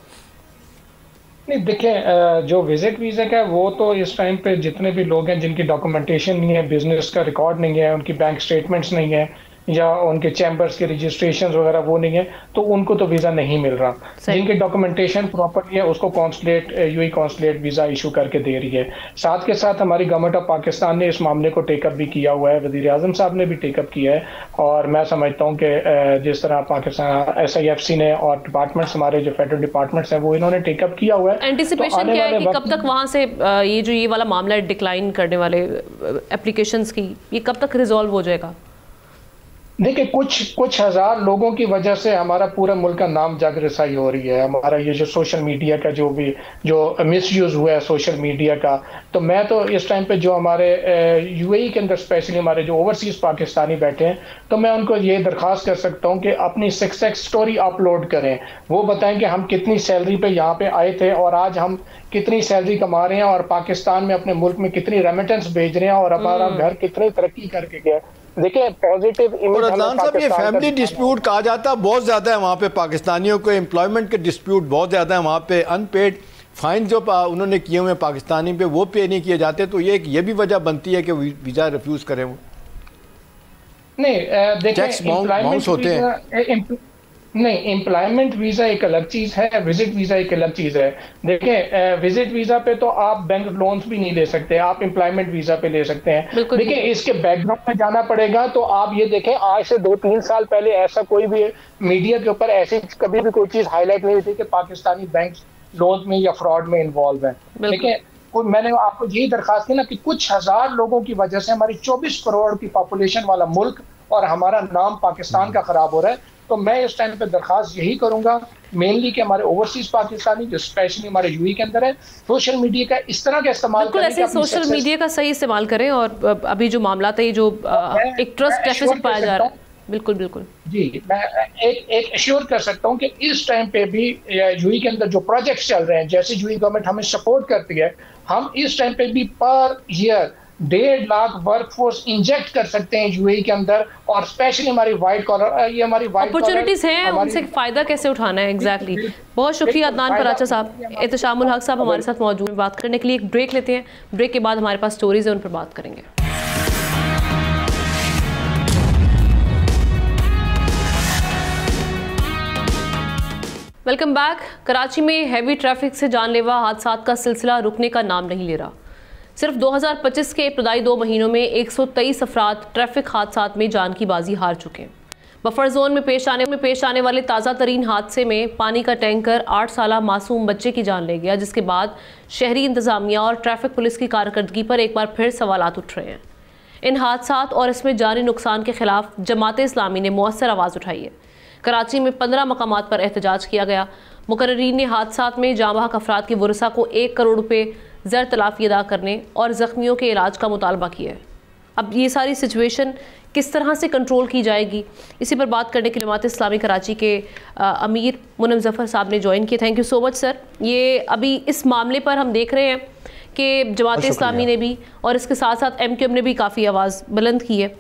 नहीं देखें, जो विजिट वीज़ा का है वो तो इस टाइम पे जितने भी लोग हैं जिनकी डॉक्यूमेंटेशन नहीं है, बिजनेस का रिकॉर्ड नहीं है, उनकी बैंक स्टेटमेंट्स नहीं है या उनके चैम्बर्स के रजिस्ट्रेशन वगैरह वो नहीं है, तो उनको तो वीज़ा नहीं मिल रहा। जिनकी डॉक्यूमेंटेशन प्रॉपरली है उसको consulate, UAE consulate visa issue करके दे रही है। साथ के साथ हमारी गवर्नमेंट ऑफ पाकिस्तान ने इस मामले को टेकअप भी किया हुआ है, वज़ीर आज़म साहब ने भी टेकअप किया है। और मैं समझता हूँ कि जिस तरह पाकिस्तान SIFC ने और डिपार्टमेंट्स, हमारे जो फेडरल डिपार्टमेंट्स हैं, वो इन्होंने टेकअप किया हुआ है। एंटिसिपेशन क्या है कि कब तक वहाँ से ये वाला मामला डिक्लाइन करने वाले एप्लीकेशंस की, ये कब तक रिजॉल्व हो जाएगा? देखिए, कुछ हजार लोगों की वजह से हमारा पूरा मुल्क का नाम जग रसाई हो रही है। हमारा ये जो सोशल मीडिया का जो मिसयूज हुआ है सोशल मीडिया का, तो मैं तो इस टाइम पे जो हमारे यूएई के अंदर स्पेशली हमारे जो ओवरसीज पाकिस्तानी बैठे हैं, तो मैं उनको ये दरख्वास्त कर सकता हूँ कि अपनी सक्सेस स्टोरी अपलोड करें। वो बताएं कि हम कितनी सैलरी पे यहाँ पे आए थे और आज हम कितनी सैलरी कमा रहे हैं और पाकिस्तान में अपने मुल्क में कितनी रेमिटेंस भेज रहे हैं और हमारा घर कितनी तरक्की करके गया। देखिए, पॉजिटिव इमेज। अदनान साहब, ये फैमिली डिस्प्यूट कहा जाता है बहुत ज़्यादा है वहाँ पे, पाकिस्तानियों को एम्प्लॉयमेंट के डिस्प्यूट बहुत ज़्यादा है वहाँ पे। अनपेड फाइन जो उन्होंने किए हुए पाकिस्तानी पे वो पे नहीं किए जाते, तो ये भी वजह बनती है कि वीज़ा रिफ्यूज़ करें वो। नहीं, देखिए, बाउंस होते हैं। नहीं, एम्प्लॉयमेंट वीज़ा एक अलग चीज़ है, विजिट वीज़ा एक अलग चीज़ है। देखिए, विजिट वीज़ा पे तो आप बैंक लोन्स भी नहीं ले सकते, आप एम्प्लॉयमेंट वीज़ा पे ले सकते हैं। देखिए, इसके बैकग्राउंड में जाना पड़ेगा। तो आप ये देखें, आज से 2-3 साल पहले ऐसा कोई भी मीडिया के ऊपर ऐसी कभी भी कोई चीज़ हाईलाइट नहीं हुई थी कि पाकिस्तानी बैंक लोन में या फ्रॉड में इन्वॉल्व है। देखिए, मैंने आपको यही दरखास्त की ना कि कुछ हजार लोगों की वजह से हमारी 24 करोड़ की पॉपुलेशन वाला मुल्क और हमारा नाम पाकिस्तान का खराब हो रहा है। तो मैं इस टाइम पे दरखास्त यही करूंगा मेनली कि हमारे ओवरसीज पाकिस्तानी जो स्पेशली हमारे यूएई के अंदर है, सोशल मीडिया का इस तरह का इस्तेमाल करें, ऐसे सोशल मीडिया का सही इस्तेमाल करें। और अभी जो मामला था, ये जो एक ट्रस्ट डेफिसिट पाया जा रहा है, बिल्कुल बिल्कुल जी, मैं एक एश्योर कर सकता हूं कि इस टाइम पे भी यूएई के अंदर जो प्रोजेक्ट्स चल रहे हैं, जैसे यूएई गवर्नमेंट हमें सपोर्ट करती है, हम इस टाइम पे भी per year 1.5 lakh workforce inject कर सकते हैं यूएई के अंदर। और स्पेशली हमारी वाइट कॉलर, ये हमारी वाइट अपॉर्चुनिटीज हैं, उनसे फायदा कैसे उठाना है। एग्जैक्टली। बहुत शुक्रिया अदनान कराचा साहब, एहतशामुल हक साहब हमारे साथ मौजूद हैं। बात करने के लिए एक ब्रेक लेते हैं, ब्रेक के बाद हमारे पास स्टोरीज है, उन पर बात करेंगे। Welcome back. कराची में हैवी ट्रैफिक से जानलेवा हादसात का सिलसिला रुकने का नाम नहीं ले रहा। सिर्फ 2025 के इब्तदाई 2 महीनों में 123 अफराद ट्रैफिक हादसात में जान की बाजी हार चुके हैं। बफर जोन में पेश आने वाले ताज़ा तरीन हादसे में पानी का टैंकर 8 साला मासूम बच्चे की जान ले गया, जिसके बाद शहरी इंतजामिया और ट्रैफिक पुलिस की कारकर्दगी पर एक बार फिर सवालात उठ रहे हैं। इन हादसात और इसमें जानी नुकसान के खिलाफ जमात इस्लामी ने मुअस्सर आवाज़ उठाई है। कराची में 15 मकामात पर एहतजाज किया गया। मुकर्रीरीन ने हादसात में जाँ बहक अफराद के वरसा को 1 करोड़ रुपये ज़र तलाफ़ी अदा करने और ज़ख्मियों के इलाज का मुतालबा किया है। अब ये सारी सिचुएशन किस तरह से कंट्रोल की जाएगी, इसी पर बात करने के लिए जमात इस्लामी कराची के अमीर मुनम ज़फ़र साहब ने ज्वाइन किया। Thank you so much sir. ये अभी इस मामले पर हम देख रहे हैं कि जमात इस्लामी ने भी और इसके साथ साथ MQM ने भी काफ़ी आवाज़ बुलंद की है,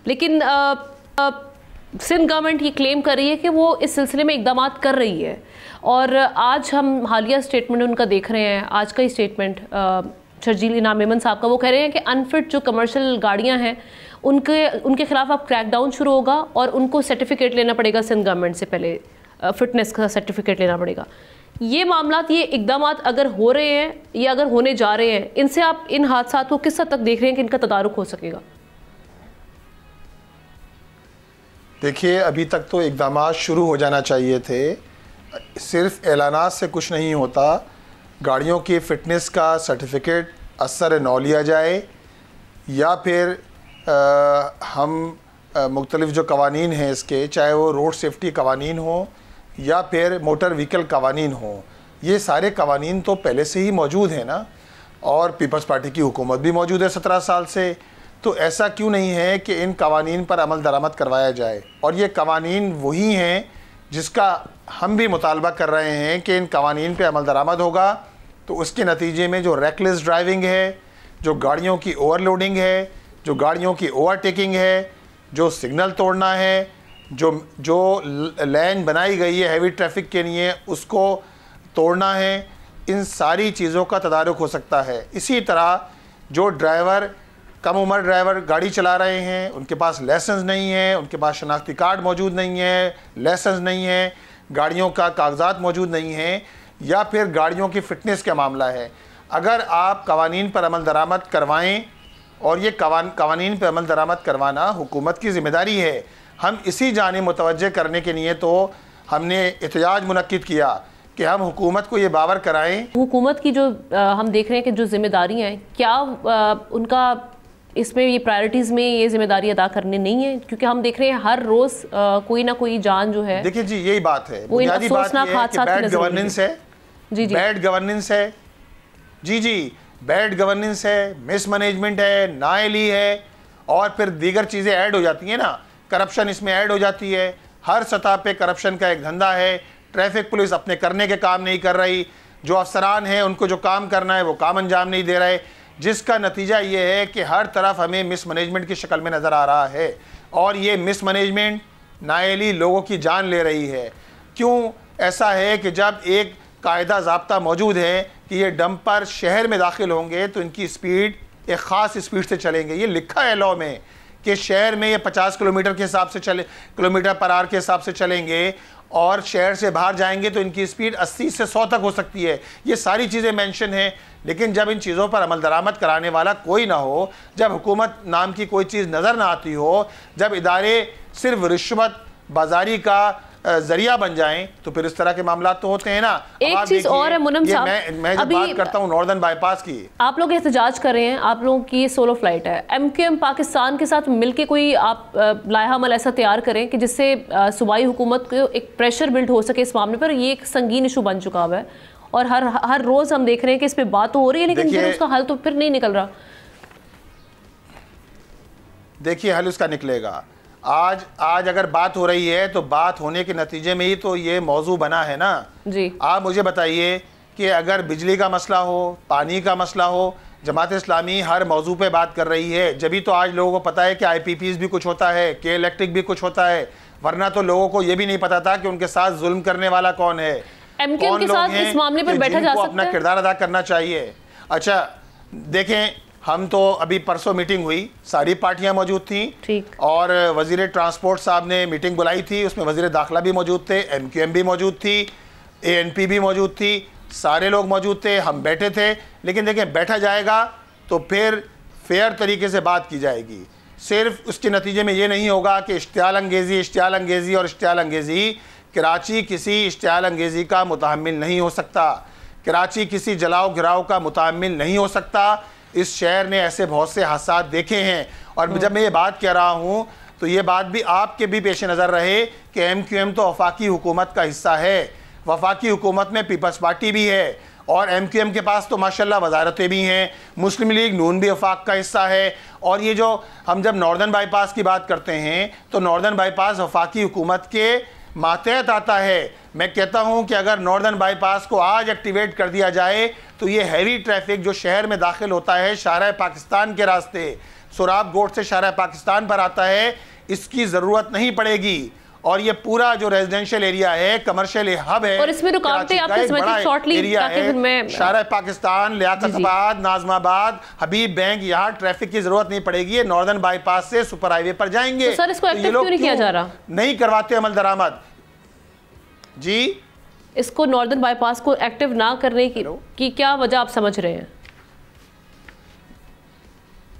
लेकिन सिंध गवर्नमेंट ये क्लेम कर रही है कि वो इस सिलसिले में इकदाम कर रही है। और आज हम हालिया स्टेटमेंट उनका देख रहे हैं, आज का ही स्टेटमेंट शर्जील इनाम मेमन साहब का, वो कह रहे हैं कि अनफिट जो कमर्शियल गाड़ियां हैं उनके खिलाफ अब क्रैकडाउन शुरू होगा और उनको सर्टिफिकेट लेना पड़ेगा सिंध गवर्नमेंट से, पहले फिटनेस का सर्टिफिकेट लेना पड़ेगा। ये मामला, ये इकदाम अगर हो रहे हैं या अगर होने जा रहे हैं, इनसे आप इन हादसा को किस हद तक देख रहे हैं कि इनका तदारुक हो सकेगा? देखिए, अभी तक तो इकदाम शुरू हो जाना चाहिए थे। सिर्फ ऐलानात से कुछ नहीं होता। गाड़ियों की फ़िटनेस का सर्टिफिकेट असर नौ लिया जाए या फिर हम मुख्तलिफ़ जो कवानीन हैं इसके, चाहे वो रोड सेफ्टी कवानीन हो या फिर मोटर व्हीकल कवानीन हो, ये सारे कवानीन तो पहले से ही मौजूद हैं ना। और पीपल्स पार्टी की हुकूमत भी मौजूद है 17 साल से। तो ऐसा क्यों नहीं है कि इन कवानीन पर अमल दरामद करवाया जाए। और ये कवानीन वही हैं जिसका हम भी मुतालबा कर रहे हैं कि इन कवानीन पे अमल दरामद होगा तो उसके नतीजे में जो रेकलेस ड्राइविंग है, जो गाड़ियों की ओवरलोडिंग है, जो गाड़ियों की ओवरटेकिंग है, जो सिग्नल तोड़ना है, जो लाइन बनाई गई है हैवी ट्रैफिक के लिए उसको तोड़ना है। इन सारी चीज़ों का तदारुक हो सकता है। इसी तरह जो ड्राइवर कम उम्र ड्राइवर गाड़ी चला रहे हैं, उनके पास लाइसेंस नहीं है, उनके पास शनाख्ती कार्ड मौजूद नहीं है, लाइसेंस नहीं है, गाड़ियों का कागजात मौजूद नहीं है, या फिर गाड़ियों की फ़िटनेस का मामला है, अगर आप कवानीन पर अमल दरामद करवाएं, और ये कवानीन पर अमल दरामद करवाना हुकूमत की ज़िम्मेदारी है। हम इसी जानिब मुतवज्जे करने के लिए तो हमने एहतजाज मुनक्किद किया कि हम हुकूमत को ये बावर कराएं। हुकूमत की जो हम देख रहे हैं कि जो जिम्मेदारियाँ हैं, क्या उनका इसमें ये प्रायोरिटीज़ में ये जिम्मेदारी अदा करने नहीं है? क्योंकि हम देख रहे हैं हर रोज़ कोई ना कोई जान जो है। देखिए जी, यही बात है, बुनियादी बात ये है कि बैड गवर्नेंस है। जी जी, बैड गवर्नेंस है। जी जी, बैड गवर्नेंस है, मिसमैनेजमेंट है, नाअहली है, और फिर दीगर चीज़ें ऐड हो जाती हैं ना, करप्शन इसमें ऐड हो जाती है। हर सतह पे करप्शन का एक धंधा है। ट्रैफिक पुलिस अपने करने के काम नहीं कर रही, जो अफसरान हैं उनको जो काम करना है वो काम अंजाम नहीं दे रहे, जिसका नतीजा ये है कि हर तरफ हमें मिसमैनेजमेंट की शक्ल में नज़र आ रहा है। और ये मिसमैनेजमेंट नाअहली लोगों की जान ले रही है। क्यों ऐसा है कि जब एक कायदा ज़ाब्ता मौजूद है कि ये डंपर शहर में दाखिल होंगे तो इनकी स्पीड एक ख़ास स्पीड से चलेंगे। ये लिखा है लॉ में कि शहर में ये 50 किलोमीटर के हिसाब से किलोमीटर पर आवर के हिसाब से चलेंगे, और शहर से बाहर जाएंगे तो इनकी स्पीड 80 से 100 तक हो सकती है। ये सारी चीज़ें मेंशन हैं। लेकिन जब इन चीज़ों पर अमल दरामद कराने वाला कोई ना हो, जब हुकूमत नाम की कोई चीज़ नज़र ना आती हो, जब इदारे सिर्फ रिश्वत बाजारी का जरिया बन जाएं, तो फिर इस तरह के मामला तो होते हैं ना। एक चीज और है मुनम साहब, मैं जब बात करता हूँ नॉर्दर्न बाईपास की, आप लोग एहतजाज कर रहे हैं, आप लोगों की सोलो फ्लाइट है, MQM पाकिस्तान के साथ मिलके कोई आप लाया अमल ऐसा तैयार करें कि जिससे सूबाई हुकूमत को एक प्रेशर बिल्ड हो सके इस मामले पर। ये एक संगीन इशू बन चुका है और हर रोज हम देख रहे हैं कि इस पर बात तो हो रही है, लेकिन फिर उसका हल तो फिर नहीं निकल रहा। देखिए, हल उसका निकलेगा। आज अगर बात हो रही है तो बात होने के नतीजे में ही तो ये मौजू बना है ना जी। आप मुझे बताइए कि अगर बिजली का मसला हो, पानी का मसला हो, जमात इस्लामी हर मौजू पे बात कर रही है, जब भी तो आज लोगों को पता है कि IPPs भी कुछ होता है, के इलेक्ट्रिक भी कुछ होता है, वरना तो लोगों को ये भी नहीं पता था कि उनके साथ जुल्म करने वाला कौन है, MQM के साथ इस मामले पर बैठा जा सकता है, अपना किरदार अदा करना चाहिए। अच्छा देखें, हम तो अभी परसों मीटिंग हुई, सारी पार्टियां मौजूद थी, और वजीर ट्रांसपोर्ट साहब ने मीटिंग बुलाई थी, उसमें वजीर दाखिला भी मौजूद थे, MQM भी मौजूद थी, ANP भी मौजूद थी, सारे लोग मौजूद थे, हम बैठे थे। लेकिन देखें, बैठा जाएगा तो फिर फेयर तरीके से बात की जाएगी। सिर्फ उसके नतीजे में ये नहीं होगा कि इश्तियाल अंगेज़ी और इश्तियाल अंगेज़ी। कराची किसी इश्तियाल अंगेज़ी का मुतहम्मिल नहीं हो सकता, कराची किसी जलाओ गिराव का मुतहम्मिल नहीं हो सकता। इस शहर ने ऐसे बहुत से हादसात देखे हैं, और जब मैं ये बात कह रहा हूँ तो ये बात भी आपके भी पेश नज़र रहे कि MQM तो वफाकी हुकूमत का हिस्सा है, वफाकी हुकूमत में पीपल्स पार्टी भी है, और MQM के पास तो माशाल्लाह वजारतें भी हैं, मुस्लिम लीग नून भी वफाक का हिस्सा है। और ये जो हम जब नॉर्दर्न बाईपास की बात करते हैं तो नॉर्दर्न बाईपास वफाकी हुकूमत के मातहत आता है। मैं कहता हूं कि अगर नॉर्दर्न बाईपास को आज एक्टिवेट कर दिया जाए तो ये हैवी ट्रैफिक जो शहर में दाखिल होता है शाहराह पाकिस्तान के रास्ते, सुराब गोट से शाहराह पाकिस्तान पर आता है, इसकी ज़रूरत नहीं पड़ेगी। और ये पूरा जो रेजिडेंशियल एरिया है, कमर्शियल हब है, और इसमें रुकावटें आपको समझिए शॉर्टली ताकि फिर मैं शाहराह पाकिस्तान, लियाकताबाद, नाजमाबाद, हबीब बैंक, यहाँ ट्रैफिक की जरूरत नहीं पड़ेगी। ये नॉर्दर्न बाईपास से सुपर हाईवे पर जाएंगे। तो सर इसको एक्टिव क्यों नहीं किया जा रहा? नहीं करवाते अमल दरामद जी। इसको नॉर्दर्न बाईपास को एक्टिव ना करने की क्या वजह आप समझ रहे हैं?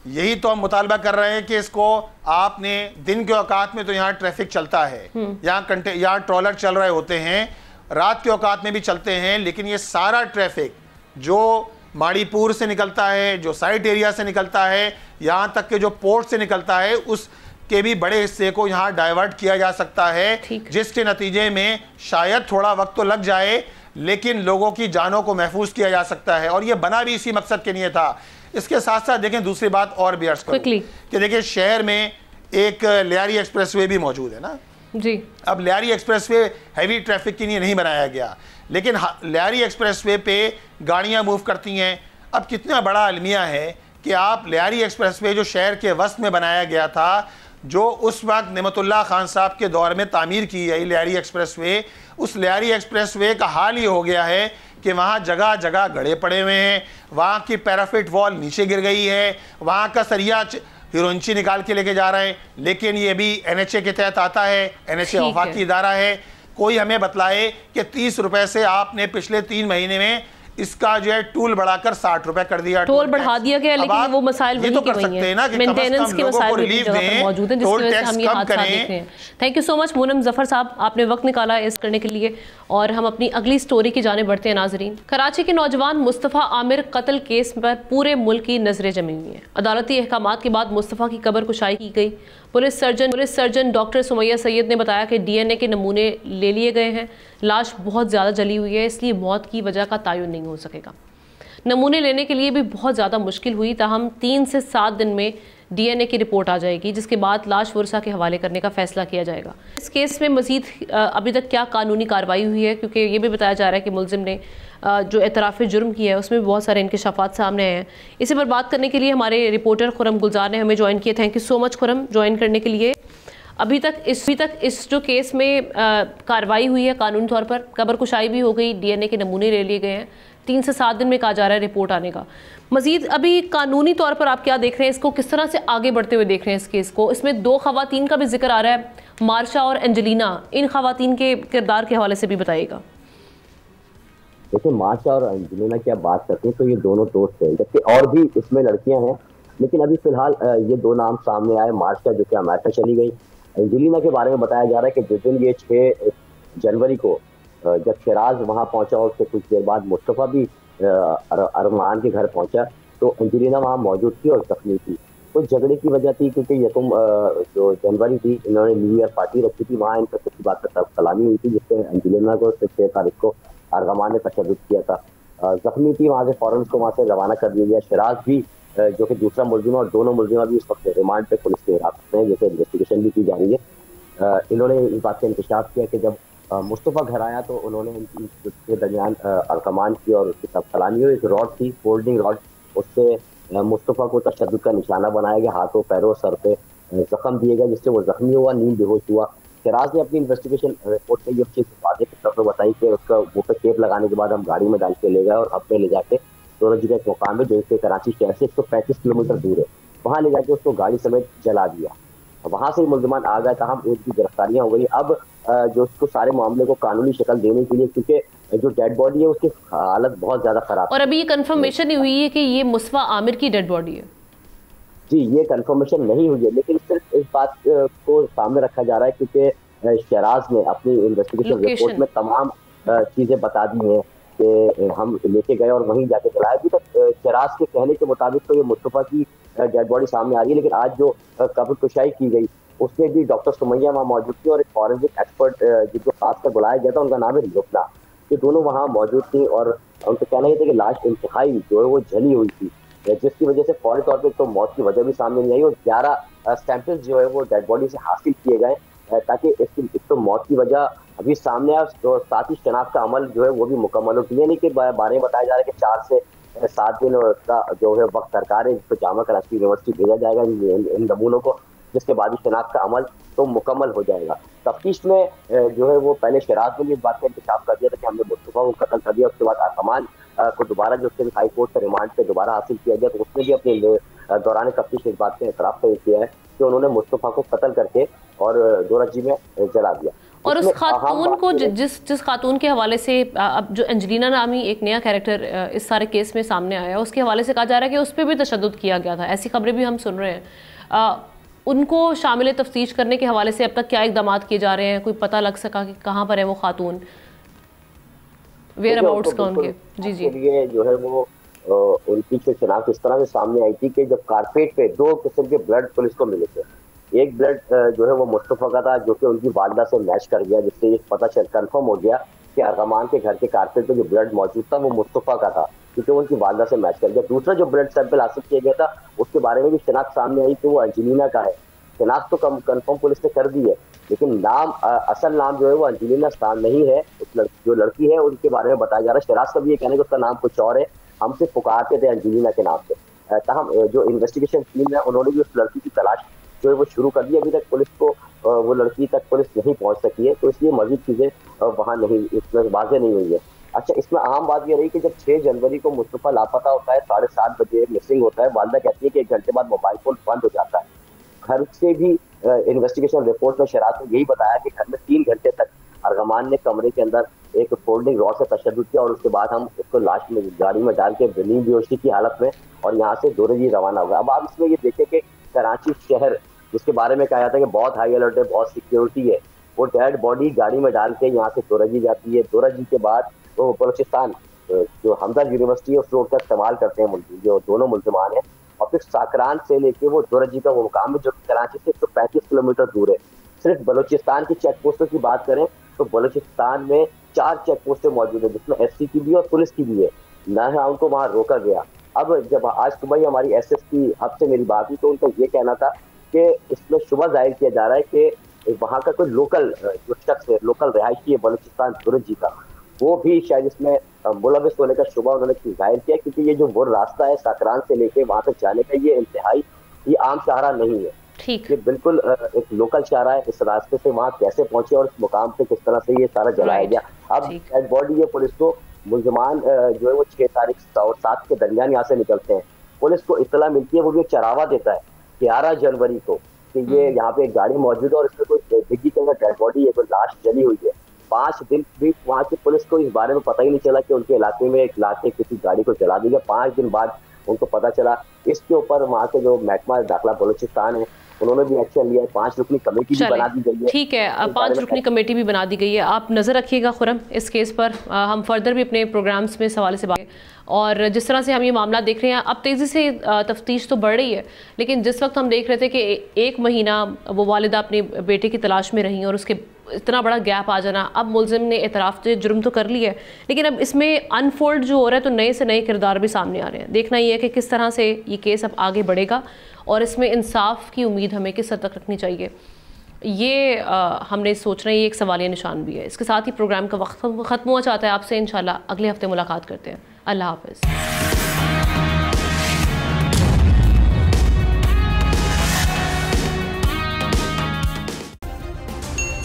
यही तो हम मुतालबा कर रहे हैं कि इसको आपने दिन के औकात में तो यहाँ ट्रैफिक चलता है, यहाँ ट्रॉलर चल रहे होते हैं, रात के औकात में भी चलते हैं, लेकिन ये सारा ट्रैफिक जो माड़ीपुर से निकलता है, जो साइट एरिया से निकलता है, यहाँ तक के जो पोर्ट से निकलता है, उसके भी बड़े हिस्से को यहाँ डाइवर्ट किया जा सकता है, जिसके नतीजे में शायद थोड़ा वक्त तो लग जाए लेकिन लोगों की जानों को महफूज किया जा सकता है। और ये बना भी इसी मकसद के लिए था। इसके साथ साथ देखें, दूसरी बात और भी अर्ज करूं कि देखिए, शहर में एक लियारी एक्सप्रेसवे भी मौजूद है ना जी। अब लियारी एक्सप्रेसवे हैवी ट्रैफिक के लिए नहीं बनाया गया, लेकिन लियारी एक्सप्रेसवे पे गाड़ियां मूव करती हैं। अब कितना बड़ा अलमिया है कि आप लियारी एक्सप्रेसवे जो शहर के वस्त में बनाया गया था, जो उस वक्त नेमतुल्ला खान साहब के दौर में तामीर की गई लियारी एक्सप्रेसवे, उस लियारी एक्सप्रेसवे का हाल ये हो गया है कि वहाँ जगह जगह गड्ढे पड़े हुए हैं, वहाँ की पैराफिट वॉल नीचे गिर गई है, वहाँ का सरिया हिरोंची निकाल के लेके जा रहे हैं। लेकिन ये भी NHA के तहत आता है, NHA वफाकी इदारा है। कोई हमें बतलाए कि 30 रुपए से आपने पिछले 3 महीने में इसका जो है टूल बढ़ाकर 60 रुपए कर दिया, टोल बढ़ा दिया गया, लेकिन वो मसाइल वही के वही हैं, मेंटेनेंस के मसाइल भी जगह पर मौजूद हैं, जिसकी वजह से हम ये हादसा देख रहे हैं। Thank you so much Munam Zafar साहब, आपने वक्त निकाला इस करने के लिए। और हम अपनी अगली स्टोरी की जाने बढ़ते हैं नाजरीन। कराची के नौजवान मुस्तफ़ा आमिर कत्ल केस पर पूरे मुल्क की नजरें जमी हुई हैं। अदालती अहकामात के बाद मुस्तफ़ा की कब्र कुशाई की गई। Police surgeon doctor Sumaiya Syed ने बताया कि DNA के नमूने ले लिए गए हैं। लाश बहुत ज़्यादा जली हुई है, इसलिए मौत की वजह का तयन नहीं हो सकेगा। नमूने लेने के लिए भी बहुत ज़्यादा मुश्किल हुई, ताहम 3 से 7 दिन में DNA की रिपोर्ट आ जाएगी, जिसके बाद लाश वर्षा के हवाले करने का फैसला किया जाएगा। इस केस में मजीद अभी तक क्या कानूनी कार्रवाई हुई है, क्योंकि ये भी बताया जा रहा है कि मुलजिम ने जो एतराफ़ जुर्म किया है उसमें भी बहुत सारे इंकशाफात सामने आए हैं। इसी पर बात करने के लिए हमारे रिपोर्टर खुरम गुलजार ने हमें ज्वाइन किया। Thank you so much Khurram join करने के लिए। अभी तक इस जो केस में कार्रवाई हुई है कानूनी तौर पर, कब्र कुशाई भी हो गई, DNA के नमूने ले लिए गए हैं, 3 से 7 दिन में कहा जा रहा है रिपोर्ट आने का। मजीद अभी कानूनी तौर पर आप क्या देख रहे हैं, इसको किस तरह से आगे बढ़ते हुए देख रहे हैं इस केस को? इसमें 2 खवातीन का भी जिक्र आ रहा है, मार्शा और एंजेलिना, इन खवातीन के किरदार के हवाले से भी बताइएगा। देखिए, मार्शा और एंजेलिना की आप बात करते हैं तो ये दोनों दोस्त हैं, जबकि और भी इसमें लड़कियां हैं, लेकिन अभी फिलहाल ये 2 नाम सामने आए। मार्शा जो कि अमेरिका चली गई। एंजेलिना के बारे में बताया जा रहा है कि जिस दिन ये 6 जनवरी को जब शिराज वहां पहुंचा और उससे कुछ देर बाद मुस्तफ़ा भी अरमान के घर पहुंचा, तो एंजेलिना वहां मौजूद थी और जख्मी थी। तो झगड़े की वजह थी क्योंकि जो जनवरी थी, इन्होंने न्यू ईयर पार्टी रखी थी, वहाँ इनका किसी बात पर सलामी हुई थी, जिससे एंजेलिना को 6 तारीख को अरमान ने तशद्दुद किया था। जख्मी थी, वहाँ से फौरन उसको वहाँ से रवाना कर दिया गया। शिराज भी जो कि दूसरा मुलजिम, और दोनों मुलजिम अभी इस वक्त रिमांड पे पुलिस के हिरासत में, जैसे इन्वेस्टिगेशन भी की जा रही है। इन्होंने इस बात का इंकशाफ किया कि जब मुस्तफ़ा घर आया तो उन्होंने के दरमियान अरकमान की और उसकी सब सलामी हुई। एक रॉड थी, फोल्डिंग रॉड, उससे मुस्तफ़ा को तशद्दुद का निशाना बनाया गया, हाथों पैरों सर पे जख्म दिए गए, जिससे वो जख्मी हुआ, नींद बेहोश हुआ। शिराज ने अपनी इन्वेस्टिगेशन रिपोर्ट में ये चीज़ वादे के तौर पर बताई कि उसका मुँह पे टेप लगाने के बाद हम गाड़ी में डाल के ले गए और हब में ले जाके दोनों जगह एक मुकाम है जो इससे कराची शहर से 135 किलोमीटर दूर है, वहाँ ले जाके उसको गाड़ी समेत जला दिया। वहाँ से मुलजमान आ गए, तहम एक की गिरफ्तारियां हो गई। अब जो उसको सारे मामले को कानूनी शक्ल देने के लिए, क्योंकि जो डेड बॉडी है उसकी हालत बहुत ज्यादा खराब है, और अभी ये कंफर्मेशन नहीं हुई है कि ये मुस्तफ़ा आमिर की डेड बॉडी है। जी, ये कंफर्मेशन नहीं हुई है, लेकिन सिर्फ इस बात को सामने रखा जा रहा है क्योंकि शहराज ने अपनी इन्वेस्टिगेशन रिपोर्ट में तमाम चीजें बता दी हैं कि हम लेके गए और वहीं जाके जलाया। अभी तक शहराज के कहने के मुताबिक तो ये मुस्तफ़ा की डेड बॉडी सामने आ रही है, लेकिन आज जो कब्र कुशाई की गई उसमें भी डॉक्टर सुमैया वहाँ मौजूद थी और एक फॉरेंसिक एक्सपर्ट जिनको खास कर बुलाया गया था, उनका नाम है रुकना। ये दोनों वहाँ मौजूद थी और उनका कहना ये था कि लाश इंतहाई जो है वो जली हुई थी, जिसकी वजह से फौरी तौर पर तो मौत की वजह भी सामने नहीं आई और 11 सैंपल्स जो है वो डेड बॉडी से हासिल किए गए, ताकि इसकी तो मौत की वजह अभी सामने आए और साथ ही शनाख्त का अमल जो है वो भी मुकम्मल हो। DNA के बारे में बताया जा रहा है कि 4 से 7 दिन का जो है वक्त सरकार है, जिसको जामा कराची यूनिवर्सिटी भेजा जाएगा इन नमूनों को, जिसके बाद ही शनाख्त का अमल तो मुकम्मल हो जाएगा। तफ्तीश में जो है वो पहले शराज ने भी इस बात का इंतजाम कर दिया था कि हमने मुस्तफ़ा को कत्ल कर दिया, उसके बाद अरकमान को दोबारा जो उसके हाई कोर्ट से रिमांड पे दोबारा हासिल किया गया, तो उसने भी अपने दौरान तफ्तीश इस बात का एतराफ़ किया है कि उन्होंने मुस्तफ़ा को कत्ल करके और दोराजी में जला दिया। और उस खातून को जिस खातून के हवाले से अब जो एंजेलिना नामी एक नया कैरेक्टर इस सारे केस में सामने आया, उसके हवाले से कहा जा रहा है कि उस पर भी तशद्दुद किया गया था, ऐसी खबरें भी हम सुन रहे हैं। उनको शामिल तफ्तीश करने के हवाले से अब तक क्या इकदाम किए जा रहे हैं? कोई पता लग सका कि कहाँ पर है वो खातून, वेयर अबाउट्स का उनके? जी ये जो है वो उनकी शनाख्त इस तरह से सामने आई थी कि जब कारपेट पे 2 किस्म के ब्लड पुलिस को मिले थे। एक ब्लड जो है वो मुस्तफ़ा का था, जो कि उनकी वालदा से मैच कर गया, जिससे ये पता चल कन्फर्म हो गया कि अरकमान के घर के कारपेट पे जो ब्लड मौजूद था वो मुस्तफ़ा का था, क्योंकि वो उनकी वालदा से मैच कर गया। दूसरा जो ब्लड सैंपल हासिल किया गया था उसके बारे में भी शनाख्त सामने आई कि वो एंजेलिना का है। शनाख्त तो कन्फर्म पुलिस ने कर दी है, लेकिन नाम असल नाम जो है वो एंजेलिना स्थान नहीं है। जो लड़की है उनके बारे में बताया जा रहा है। शराज का भी ये कहने का उसका नाम कुछ और है, हम सिर्फ पुकारते थे एंजेलिना के नाम से। तहम जो इन्वेस्टिगेशन टीम है उन्होंने भी उस लड़की की तलाश जो है वो शुरू कर दी, अभी तक पुलिस को वो लड़की तक पुलिस नहीं पहुंच सकी है, तो इसलिए मजीद चीजें वहाँ नहीं, इसमें वाज़ेह नहीं हुई है। अच्छा, इसमें आम बात ये रही कि जब 6 जनवरी को मुस्तफ़ा लापता होता है, 7:30 बजे मिसिंग होता है, वालिदा कहती है कि 1 घंटे बाद मोबाइल फोन बंद हो जाता है। घर से भी इन्वेस्टिगेशन रिपोर्ट में शरात ने यही बताया कि घर में 3 घंटे तक अर्गमान ने कमरे के अंदर एक फोल्डिंग रॉड से तशद्दुद किया और उसके बाद हम उसको लाश में गाड़ी में डाल के नींद बेहोशी की हालत में और यहाँ से दोरजी रवाना हुआ। अब आप इसमें ये देखें कि कराची शहर, जिसके बारे में कहा जाता है कि बहुत हाई अलर्ट है, बहुत सिक्योरिटी है, वो डेड बॉडी गाड़ी में डाल के यहाँ से दोरजी जाती है। दोरजी के बाद तो बलूचिस्तान जो हमदर्द यूनिवर्सिटी है उस रोड का इस्तेमाल करते हैं जो दोनों मुल्जिमान हैं, और फिर साकरान से लेके वो दोरजी का वो मुकाम है जो कराची से 135 किलोमीटर दूर है। सिर्फ बलूचिस्तान की चेक पोस्टों की बात करें तो बलूचिस्तान में 4 चेक पोस्टें मौजूद है, जिसमें SC की भी और पुलिस की भी है, न उनको वहाँ रोका गया। अब जब आज सुबह हमारी SSP हब से मेरी बात हुई तो उनका ये कहना था कि इसमें शुबा जाहिर किया जा रहा है कि वहाँ का कोई लोकल जो शख्स है, लोकल रिहायशी है बलूचिस्तान दोरजी का, वो भी शायद इसमें मुलविस होने का शुबा उन्होंने जाहिर किया, क्योंकि ये जो वो रास्ता है साकरान से लेके वहाँ तक जाने का, ये इंतहाई, ये आम शाहरा नहीं है, ठीक, ये बिल्कुल एक लोकल शाहरा है। इस रास्ते से वहाँ कैसे पहुंचे और इस मुकाम पे किस तरह से ये सारा जलाया गया। अब डेड बॉडी है, पुलिस को मुल्जिमान जो है वो 6 तारीख और 7 के दरमियान यहाँ से निकलते हैं। पुलिस को इत्तला मिलती है, वो भी एक चरावा देता है 11 जनवरी को कि ये यहाँ पे एक गाड़ी मौजूद है और इसमें कोई डिग्गी के अंदर डेड बॉडी है, कोई लाश जली हुई है। 5 दिन भी वहाँ की पुलिस को इस बारे में पता ही नहीं चला कि उनके इलाके में एक लाश किसी गाड़ी को जला दी गया। 5 दिन बाद उनको पता चला। इसके ऊपर वहाँ के जो महकमा दाखिला बलूचिस्तान है उन्होंने भी एक्शन लिया है, 5 रुकनी कमेटी भी बना दी गई है। ठीक है, 5 रुकनी कमेटी भी बना दी गई है। आप नज़र रखिएगा खुरम इस केस पर, हम फर्दर भी अपने प्रोग्राम्स में इस हवाले से बात, और जिस तरह से हम ये मामला देख रहे हैं, अब तेज़ी से तफ्तीश तो बढ़ रही है, लेकिन जिस वक्त हम देख रहे थे कि 1 महीना वो वालिदा अपने बेटे की तलाश में रहीं और उसके इतना बड़ा गैप आ जाना, अब मुलजिम ने एतराफ़ जुर्म तो कर लिया है, लेकिन अब इसमें अनफोल्ड जो हो रहा है तो नए से नए किरदार भी सामने आ रहे हैं। देखना ये है कि किस तरह से ये केस अब आगे बढ़ेगा और इसमें इंसाफ की उम्मीद हमें किस हद तक रखनी चाहिए, ये हमने सोचना, ये एक सवालिया निशान भी है। इसके साथ ही प्रोग्राम का वक्त ख़त्म हुआ चाहता है। आपसे इंशाल्लाह अगले हफ्ते मुलाकात करते हैं। अल्लाह हाफ़िज़।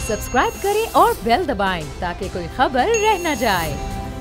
सब्सक्राइब करें और बेल दबाएं ताकि कोई खबर रह न जाए।